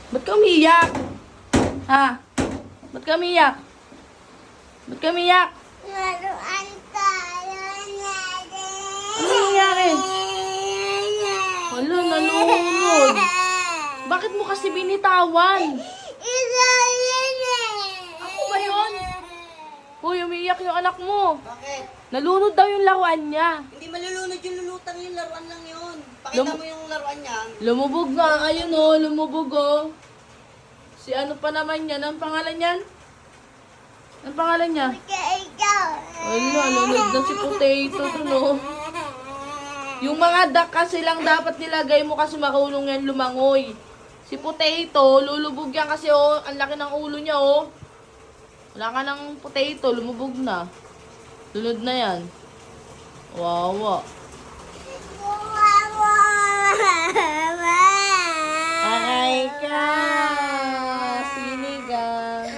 Ba't ka umiiyak? Ha? Ba't ka umiiyak? Ba't ka umiiyak? Laruan tayo natin. Ano nangyari? Hala, nalunod. Bakit mo kasi binitawan? Ito yun eh. Ako ba yun? Uy, umiiyak yung anak mo. Bakit? Nalunod daw yung laruan niya. Hindi malulunod yung lulutang yung laruan lang yun. Pakita Lum- mo yung laruan niya. Lumubog nga. Ayun o, lumubog o. Si ano pa naman yan? Ang pangalan yan? Ang pangalan niya? Ikaw. Wala, lunod na si Potato dun o. Yung mga duck kasi lang dapat nilagay mo kasi makulong yan lumangoy. Si Potato, lulubog yan kasi oh, ang laki ng ulo niya oh. Wala ka ng potato, lumubog na. Lunod na yan. Wawa. Aray ka! Sinigang.